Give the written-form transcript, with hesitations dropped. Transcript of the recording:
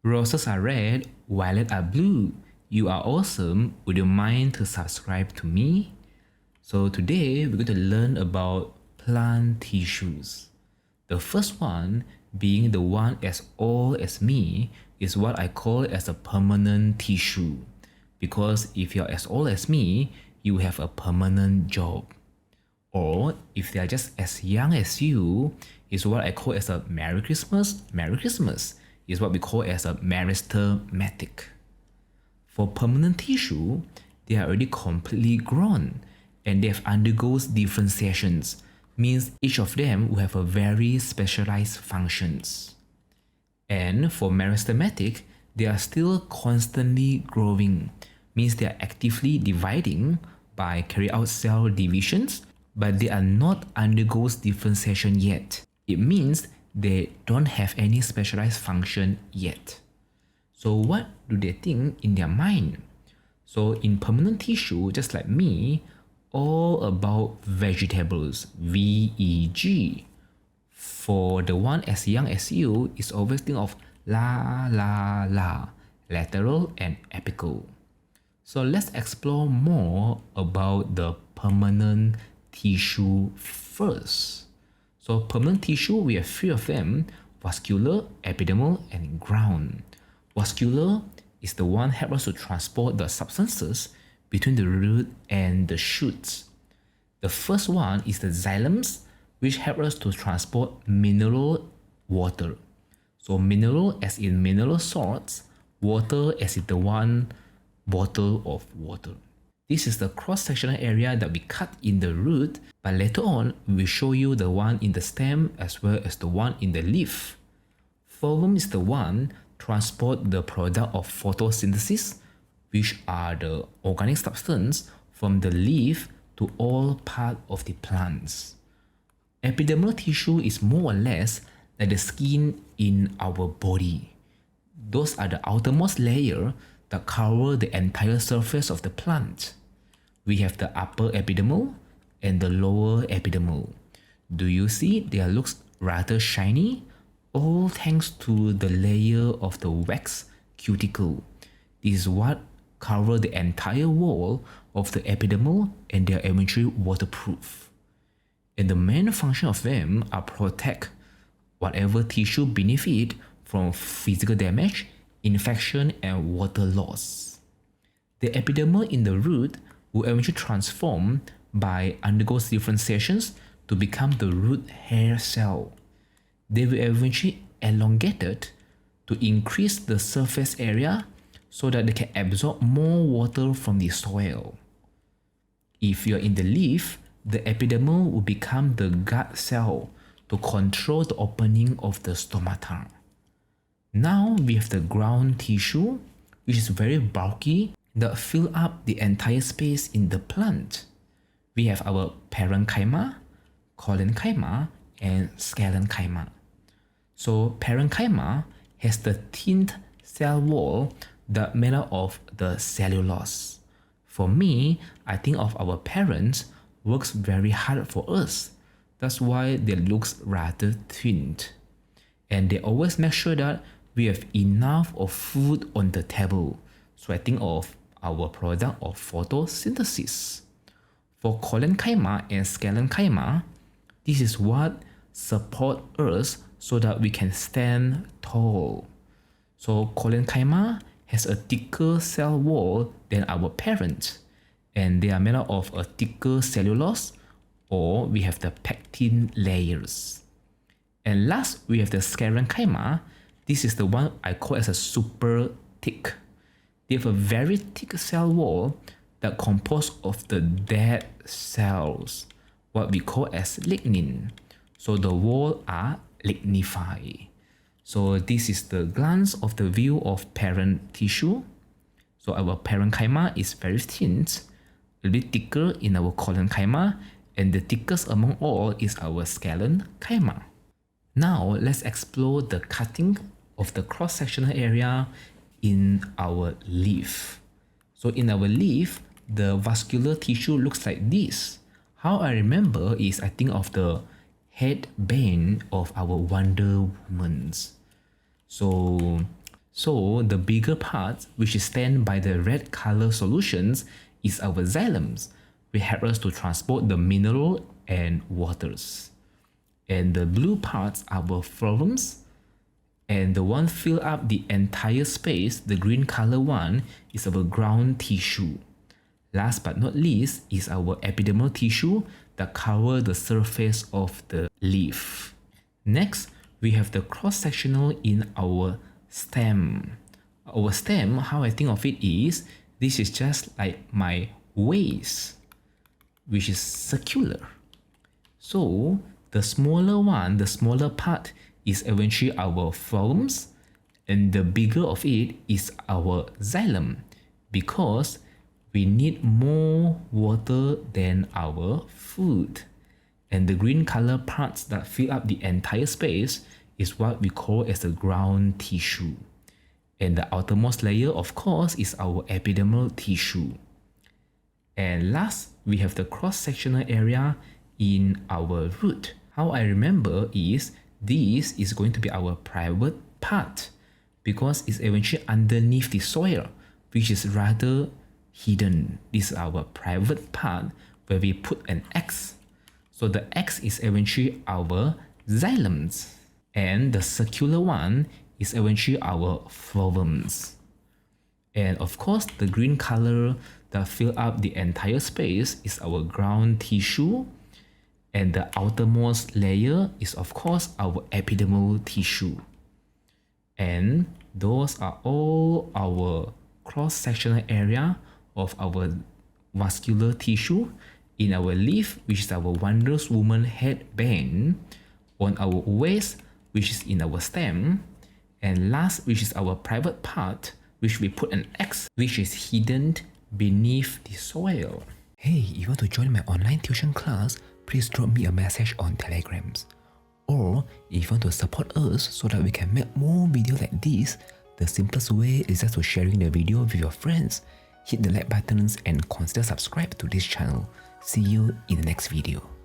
Roses are red, violet are blue. You are awesome. Would you mind to subscribe to me? So today we're going to learn about plant tissues. The first one, being the one as old as me, is what I call as a permanent tissue. Because if you're as old as me, you have a permanent job. Or if they are just as young as you, is what I call as a Merry Christmas. Merry Christmas is what we call as a meristematic. For permanent tissue, they are already completely grown and they have undergoes differentiations, means each of them will have a very specialized functions. And for meristematic, they are still constantly growing, means they are actively dividing by carry out cell divisions, but they are not undergoes differentiation yet. It means they don't have any specialized function yet. So what do they think in their mind? So in permanent tissue, just like me, all about vegetables, VEG. For the one as young as you, is always think of la, lateral and apical. So let's explore more about the permanent tissue first. So permanent tissue, we have three of them: vascular, epidermal, and ground. Vascular is the one help us to transport the substances between the root and the shoots. The first one is the xylems, which help us to transport mineral water. So mineral as in mineral salts, water as in the one bottle of water. This is the cross-sectional area that we cut in the root, but later on, we show you the one in the stem as well as the one in the leaf. Phloem is the one transport the product of photosynthesis, which are the organic substance from the leaf to all part of the plants. Epidermal tissue is more or less like the skin in our body. Those are the outermost layer that cover the entire surface of the plant. We have the upper epidermal and the lower epidermal. Do you see they looks rather shiny? All thanks to the layer of the wax cuticle. This is what cover the entire wall of the epidermal and they are eventually waterproof. And the main function of them are protect whatever tissue beneath it from physical damage, infection, and water loss. The epidermal in the root will eventually transform by undergoes differentiations to become the root hair cell. They will eventually elongate it to increase the surface area so that they can absorb more water from the soil. If you're in the leaf, the epidermal will become the gut cell to control the opening of the stomata. Now we have the ground tissue, which is very bulky, that fill up the entire space in the plant. We have our parenchyma, collenchyma, and scalenchyma. So parenchyma has the thin cell wall that made up of the cellulose. For me, I think of our parents works very hard for us. That's why they looks rather thin. And they always make sure that we have enough of food on the table. So I think of our product of photosynthesis. For collenchyma and scalenchyma, this is what support us so that we can stand tall. So collenchyma has a thicker cell wall than our parents, and they are made up of a thicker cellulose, or we have the pectin layers. And last, we have the scalenchyma. This is the one I call as a super thick. They have a very thick cell wall that composed of the dead cells, what we call as lignin. So the wall are lignified. So this is the glance of the view of parent tissue. So our parenchyma is very thin, a bit thicker in our collenchyma, and the thickest among all is our scalenchyma. Now let's explore the cutting of the cross-sectional area in our leaf. So in our leaf, the vascular tissue looks like this. How I remember is I think of the headband of our Wonder Womans. So So the bigger part, which is stand by the red color solutions, is our xylems, which help us to transport the mineral and waters. And the blue parts are our phloems, and the one fill up the entire space, the green color one, is our ground tissue. Last but not least is our epidermal tissue that cover the surface of the leaf. Next, we have the cross-sectional in our stem. Our stem, how I think of it is, this is just like my waist, which is circular. So the smaller one, the smaller part is eventually our phloems, and the bigger of it is our xylem, because we need more water than our food. And the green color parts that fill up the entire space is what we call as the ground tissue. And the outermost layer, of course, is our epidermal tissue. And last, we have the cross-sectional area in our root. How I remember is this is going to be our private part, because it's eventually underneath the soil, which is rather hidden. This is our private part where we put an X. So the X is eventually our xylems, and the circular one is eventually our phloems. And of course, the green color that fill up the entire space is our ground tissue, and the outermost layer is of course our epidermal tissue. And those are all our cross-sectional area of our vascular tissue in our leaf, which is our wondrous woman headband, on our waist, which is in our stem, and last, which is our private part, which we put an X, which is hidden beneath the soil. Hey, you want to join my online tuition class? Please drop me a message on Telegrams. Or if you want to support us so that we can make more videos like this, the simplest way is just to sharing the video with your friends. Hit the like buttons and consider subscribe to this channel. See you in the next video.